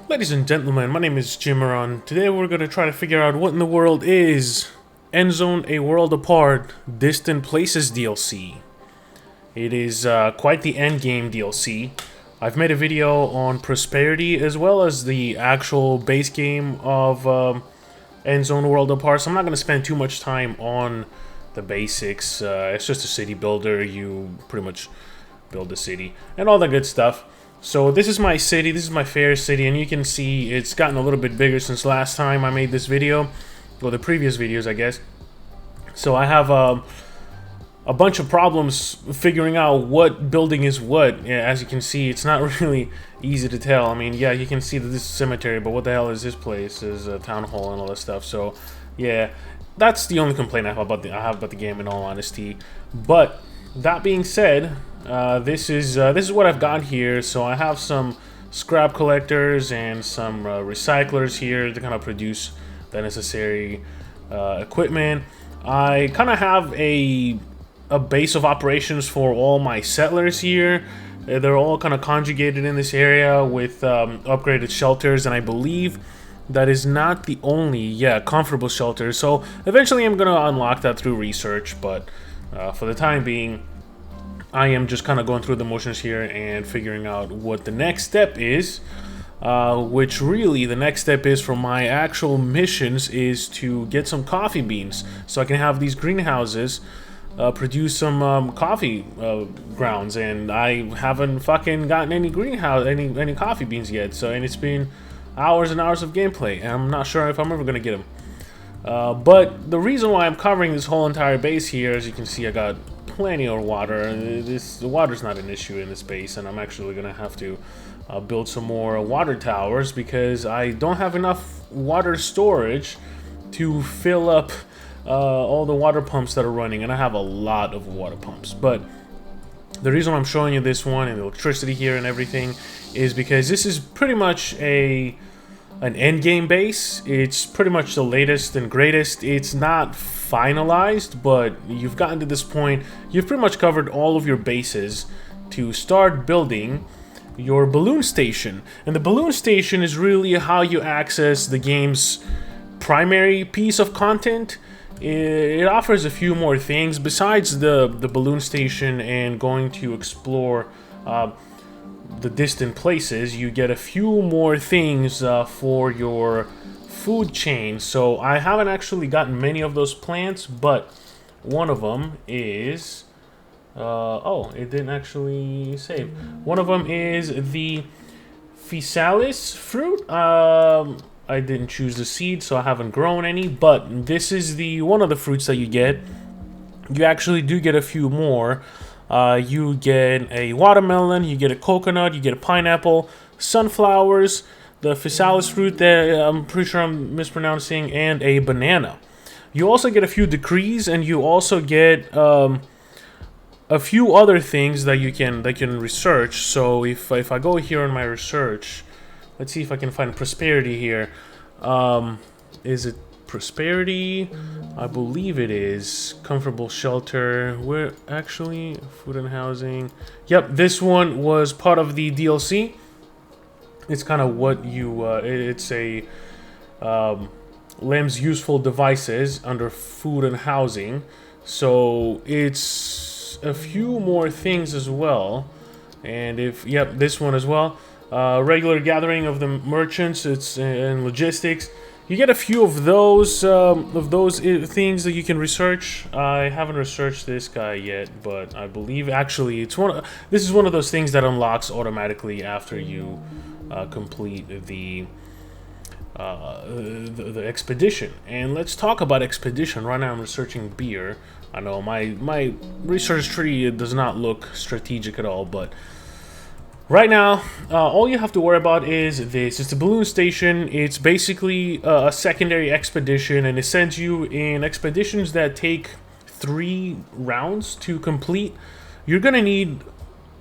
Ladies and gentlemen, my name is Jimeron. Today we're going to try to figure out what in the world is Endzone A World Apart Distant Places DLC. It is quite the endgame DLC. I've made a video on Prosperity as well as the actual base game of Endzone World Apart, so I'm not going to spend too much time on the basics. It's just a city builder. You pretty much build a city and all that good stuff. So this is my city, this is my fair city, and you can see it's gotten a little bit bigger since last time I made this video, or the previous videos, I guess. So I have a bunch of problems figuring out what building is what. Yeah, as you can see, it's not really easy to tell. I mean, yeah, you can see that this is cemetery, but what the hell is this place? Is a town hall and all that stuff. So, yeah, that's the only complaint I have about the game, in all honesty. But that being said, this is what I've got here. So I have some scrap collectors and some recyclers here to kind of produce the necessary equipment. I kind of have a base of operations for all my settlers here. They're all kind of conjugated in this area with upgraded shelters, and I believe that is not the only, comfortable shelter. So eventually I'm going to unlock that through research, but for the time being, I am just kind of going through the motions here and figuring out what the next step is, which really the next step is for my actual missions is to get some coffee beans so I can have these greenhouses produce some coffee grounds, and I haven't fucking gotten any any coffee beans yet. So, and it's been hours and hours of gameplay, and I'm not sure if I'm ever gonna get them. But the reason why I'm covering this whole entire base here, as you can see, I got plenty of water. The water's not an issue in this base, and I'm actually gonna have to build some more water towers because I don't have enough water storage to fill up all the water pumps that are running, and I have a lot of water pumps. But the reason I'm showing you this one and the electricity here and everything is because this is pretty much an end game base. It's pretty much the latest and greatest. It's not finalized, but you've gotten to this point. You've pretty much covered all of your bases to start building your balloon station. And the balloon station is really how you access the game's primary piece of content. It offers a few more things besides the balloon station and going to explore the distant places. You get a few more things for your food chain. So I haven't actually gotten many of those plants, but one of them is oh, it didn't actually save. One of them is the physalis fruit. I didn't choose the seed, so I haven't grown any, but this is the one of the fruits that you get. You actually do get a few more. You get a watermelon, you get a coconut, you get a pineapple, sunflowers, the physalis fruit that I'm pretty sure I'm mispronouncing, and a banana. You also get a few decrees, and you also get a few other things that you can research. So if I go here on my research, let's see if I can find prosperity here. Is it prosperity? I believe it is. Comfortable shelter. Where actually food and housing. Yep, this one was part of the DLC. It's kind of what you. It's a LEM's useful devices under food and housing. So it's a few more things as well. And this one as well. Regular gathering of the merchants, it's in logistics. You get a few of those things that you can research. I haven't researched this guy yet, but I believe actually this is one of those things that unlocks automatically after you complete the expedition. And let's talk about expedition. Right now I'm researching beer. I know my research tree does not look strategic at all, but right now, all you have to worry about is this. It's a balloon station. It's basically a secondary expedition, and it sends you in expeditions that take 3 rounds to complete. You're going to need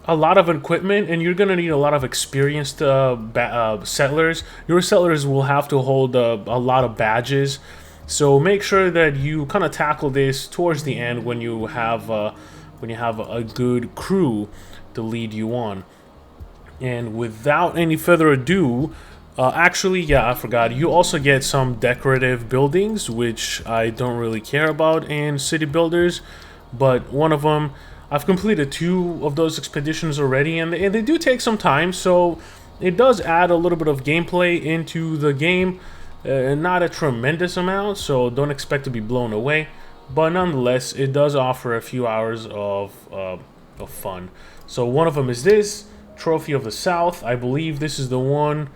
a lot of equipment, and you're going to need a lot of experienced settlers. Your settlers will have to hold a lot of badges. So make sure that you kind of tackle this towards the end when you have a good crew to lead you on. And without any further ado, Actually, yeah, I forgot. You also get some decorative buildings, which I don't really care about in city builders. But one of them, I've completed 2 of those expeditions already, and they do take some time. So it does add a little bit of gameplay into the game, not a tremendous amount. So don't expect to be blown away. But nonetheless, it does offer a few hours of fun. So one of them is this Trophy of the South. I believe this is the one.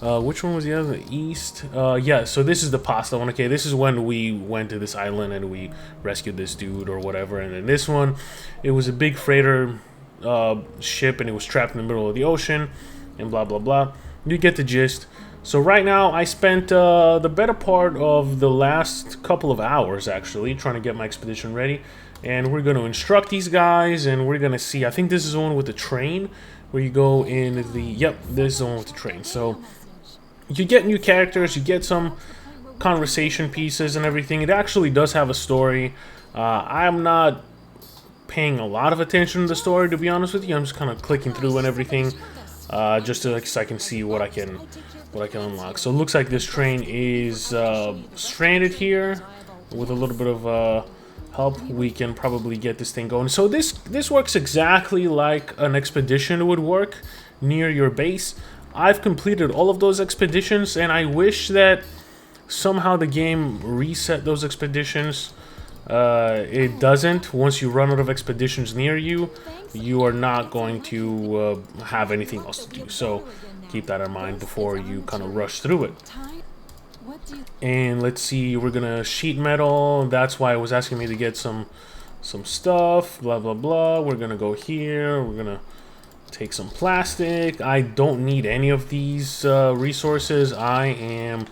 Which one was the other? The East? Yeah, so this is the pasta one. Okay, this is when we went to this island and we rescued this dude or whatever. And then this one, it was a big freighter ship and it was trapped in the middle of the ocean and blah, blah, blah. You get the gist. So right now, I spent the better part of the last couple of hours, actually, trying to get my expedition ready. And we're going to instruct these guys and we're going to see. I think this is the one with the train where you go in the... Yep, this is the one with the train. So you get new characters, you get some conversation pieces and everything. It actually does have a story. I'm not paying a lot of attention to the story, to be honest with you. I'm just kind of clicking through and everything, just so I can see what I can unlock. So it looks like this train is stranded here. With a little bit of help, we can probably get this thing going. So this works exactly like an expedition would work near your base. I've completed all of those expeditions, and I wish that somehow the game reset those expeditions. It doesn't. Once you run out of expeditions near you, you are not going to have anything else to do. So keep that in mind before you kind of rush through it. And let's see, we're gonna sheet metal. That's why it was asking me to get some stuff. Blah blah blah. We're gonna go here. We're gonna take some plastic. I don't need any of these resources. I am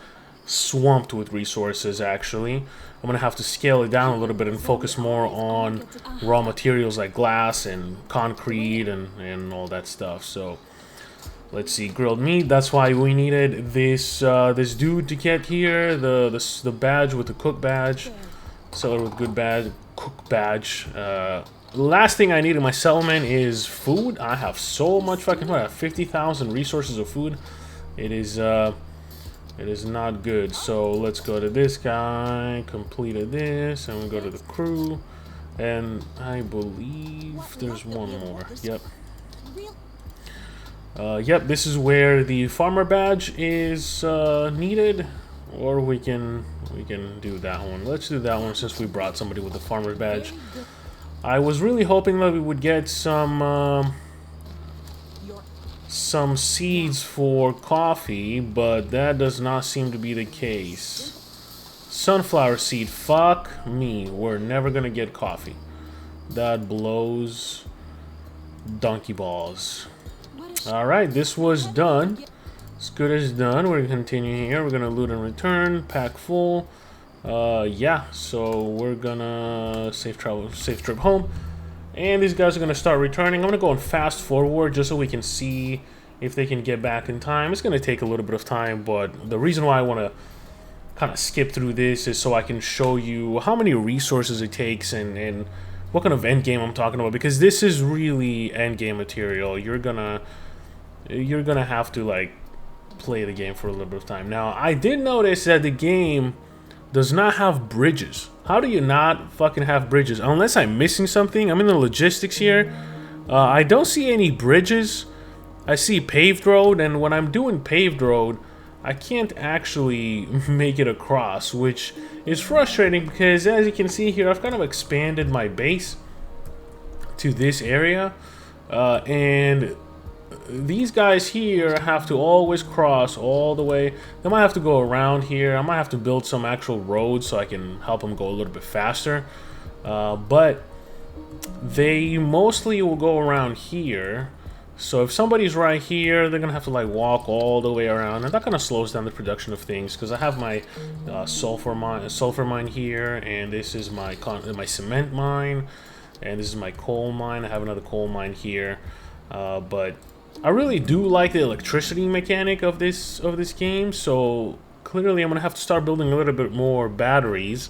swamped with resources, actually. I'm gonna have to scale it down a little bit and focus more on raw materials like glass and concrete and all that stuff. So let's see, grilled meat. That's why we needed this this dude to get here. The badge with the cook badge. Seller with good badge. Cook badge. The last thing I need in my settlement is food. I have so much fucking food. I have 50,000 resources of food. It is not good. So let's go to this guy. Completed this, and we go to the crew. And I believe there's one more. Yep. Yep. This is where the farmer badge is needed, or we can do that one. Let's do that one since we brought somebody with the farmer badge. I was really hoping that we would get some seeds for coffee, but that does not seem to be the case. Sunflower seed, fuck me. We're never gonna get coffee. That blows donkey balls. Alright, this was done. As good as done. We're gonna continue here. We're gonna loot and return. Pack full. Yeah, so we're gonna safe trip home, and these guys are gonna start returning. I'm gonna go and fast forward just so we can see if they can get back in time. It's gonna take a little bit of time, but the reason why I want to kind of skip through this is so I can show you how many resources it takes and what kind of end game I'm talking about, because this is really end game material. You're gonna have to like play the game for a little bit of time. Now, I did notice that the game does not have bridges. How do you not fucking have bridges? Unless I'm missing something. I'm in the logistics here. I don't see any bridges. I see paved road, and when I'm doing paved road, I can't actually make it across, which is frustrating because, as you can see here, I've kind of expanded my base to this area, and these guys here have to always cross all the way. They might have to go around here. I might have to build some actual roads so I can help them go a little bit faster. But they mostly will go around here. So if somebody's right here, they're gonna have to like walk all the way around, and that kind of slows down the production of things. Because I have my sulfur mine here, and this is my cement mine, and this is my coal mine. I have another coal mine here, but I really do like the electricity mechanic of this game, so clearly I'm gonna have to start building a little bit more batteries.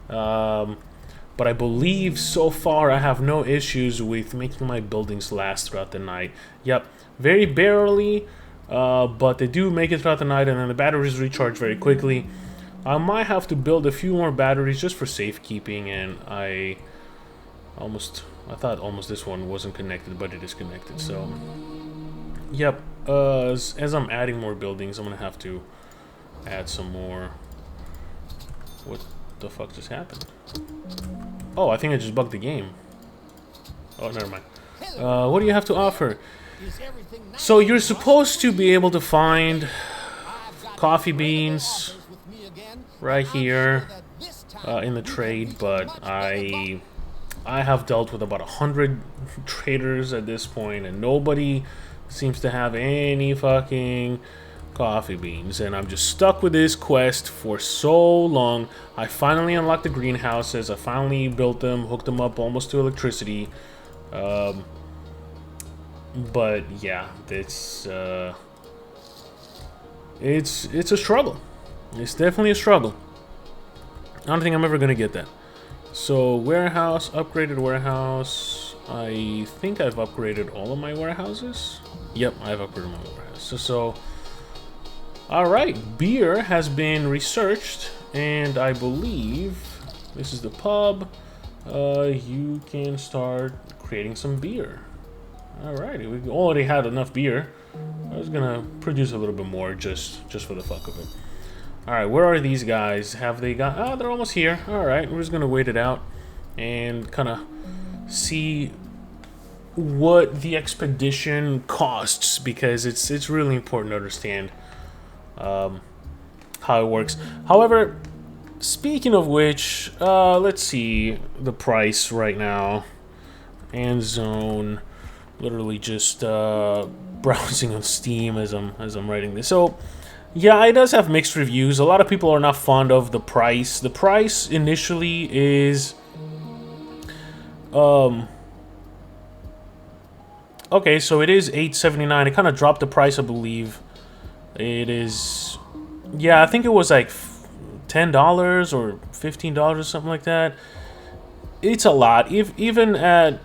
But I believe so far I have no issues with making my buildings last throughout the night. Yep, very barely, but they do make it throughout the night, and then the batteries recharge very quickly. I might have to build a few more batteries just for safekeeping, and I thought almost this one wasn't connected, but it is connected, so yep. As I'm adding more buildings, I'm gonna have to add some more. What the fuck just happened? Oh, I think I just bugged the game. Oh, never mind. What do you have to offer? So you're supposed to be able to find coffee beans right here in the trade, but I have dealt with about 100 traders at this point, and nobody seems to have any fucking coffee beans, and I'm just stuck with this quest for so long. I finally unlocked the greenhouses. I finally built them, hooked them up almost to electricity. But yeah, it's a struggle. It's definitely a struggle. I don't think I'm ever gonna get that. So warehouse, upgraded warehouse. I think I've upgraded all of my warehouses. Yep, I've upgraded my warehouses. So alright, beer has been researched, and I believe this is the pub. You can start creating some beer. Alright, we already had enough beer. I was gonna produce a little bit more just for the fuck of it. Alright, where are these guys? Have they got... Oh, they're almost here. Alright, we're just gonna wait it out and kind of see what the expedition costs, because it's really important to understand how it works. However, speaking of which, let's see the price right now. Endzone, literally just browsing on Steam as I'm writing this. So yeah, it does have mixed reviews. A lot of people are not fond of the price. The price initially is okay, so it is $8.79. It kind of dropped the price, I believe. It is, yeah, I think it was like $10 or $15 or something like that. It's a lot. Even at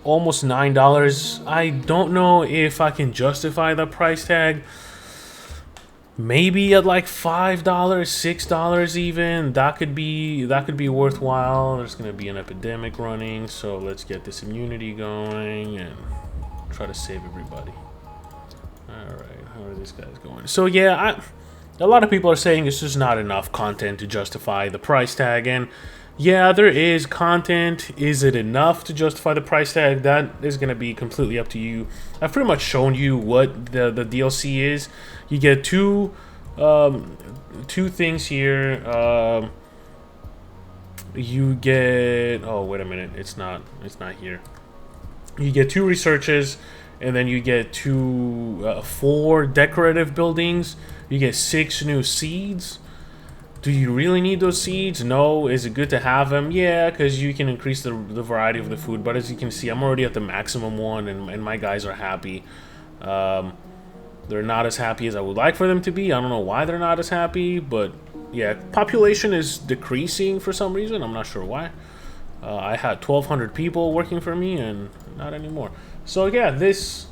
almost $9, I don't know if I can justify the price tag. Maybe at like $5, $6 even, that could be worthwhile. There's gonna be an epidemic running, so let's get this immunity going and try to save everybody. Alright, how are these guys going? So yeah, a lot of people are saying it's just not enough content to justify the price tag, and yeah, there is content. Is it enough to justify the price tag? That is going to be completely up to you. I've pretty much shown you what the DLC is. You get two things here. You get... Oh, wait a minute. It's not here. You get 2 researches, and then you get 4 decorative buildings. You get 6 new seeds. Do you really need those seeds? No. Is it good to have them? Yeah, because you can increase the variety of the food. But as you can see, I'm already at the maximum one, and my guys are happy. They're not as happy as I would like for them to be. I don't know why they're not as happy, but yeah, population is decreasing for some reason. I'm not sure why. I had 1,200 people working for me, and not anymore. So yeah, these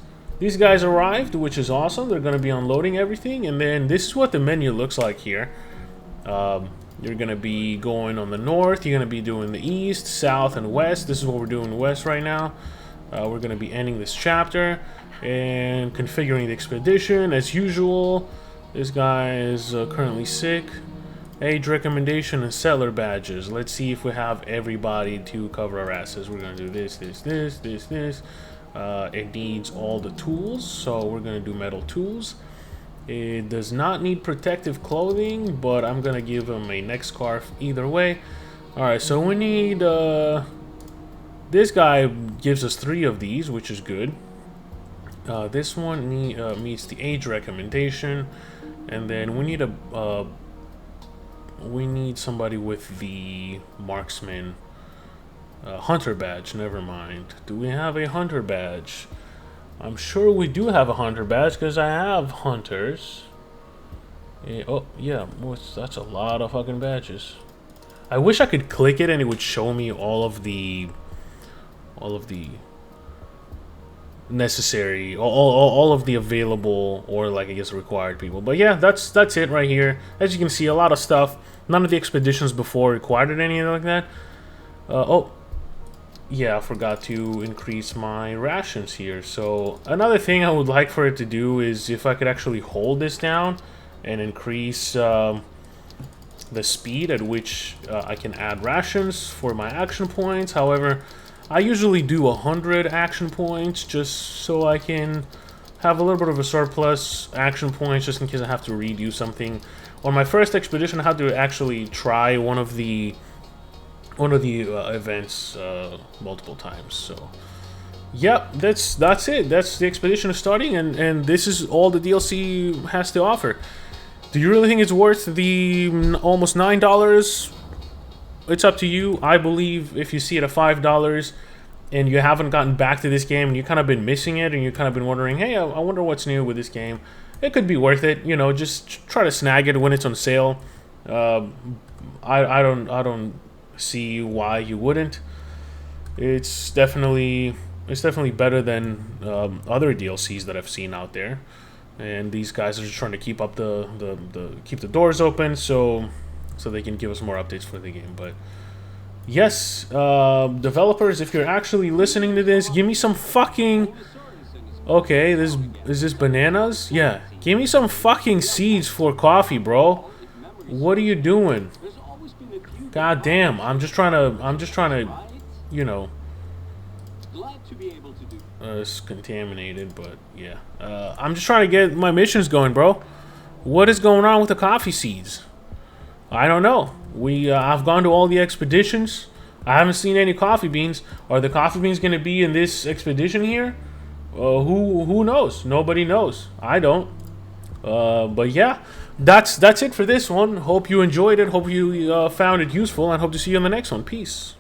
guys arrived, which is awesome. They're going to be unloading everything, and then this is what the menu looks like here. You're going to be going on the north, you're going to be doing the east, south, and west. This is what we're doing west right now. We're going to be ending this chapter and configuring the expedition as usual. This guy is currently sick. Age recommendation and settler badges. Let's see if we have everybody to cover our asses. We're going to do this. It needs all the tools, so we're going to do metal tools. It does not need protective clothing, but I'm gonna give him a neck scarf either way. Alright, so we need this guy gives us 3 of these, which is good. This one meets the age recommendation, and then we need somebody with the marksman hunter badge. Never mind. Do we have a hunter badge? I'm sure we do have a hunter badge because I have hunters. Oh, yeah, that's a lot of fucking badges. I wish I could click it and it would show me all of the necessary, all of the available, or like I guess required people. But yeah, that's it right here. As you can see, a lot of stuff. None of the expeditions before required anything like that. Oh, yeah, I forgot to increase my rations here. So another thing I would like for it to do is if I could actually hold this down and increase the speed at which I can add rations for my action points. However, I usually do 100 action points just so I can have a little bit of a surplus action points just in case I have to redo something. On my first expedition, I had to actually try one of the events multiple times. So yep, that's it. That's the expedition starting, and this is all the DLC has to offer. Do you really think it's worth the almost $9? It's up to you. I believe if you see it at $5 and you haven't gotten back to this game and you kind of been missing it and you kind of been wondering, hey, I wonder what's new with this game, it could be worth it. You know, just try to snag it when it's on sale. I don't see why you wouldn't. It's definitely better than other DLCs that I've seen out there. And these guys are just trying to keep up keep the doors open so they can give us more updates for the game. But yes, developers, if you're actually listening to this, give me some fucking... Okay, is this bananas? Yeah, give me some fucking seeds for coffee, bro. What are you doing? God damn, I'm just trying to, you know, it's contaminated, but yeah. I'm just trying to get my missions going, bro. What is going on with the coffee seeds? I don't know. I've gone to all the expeditions. I haven't seen any coffee beans. Are the coffee beans going to be in this expedition here? Who knows? Nobody knows. I don't. But yeah, that's it for this one. Hope you enjoyed it. Hope you found it useful, and hope to see you on the next one. Peace.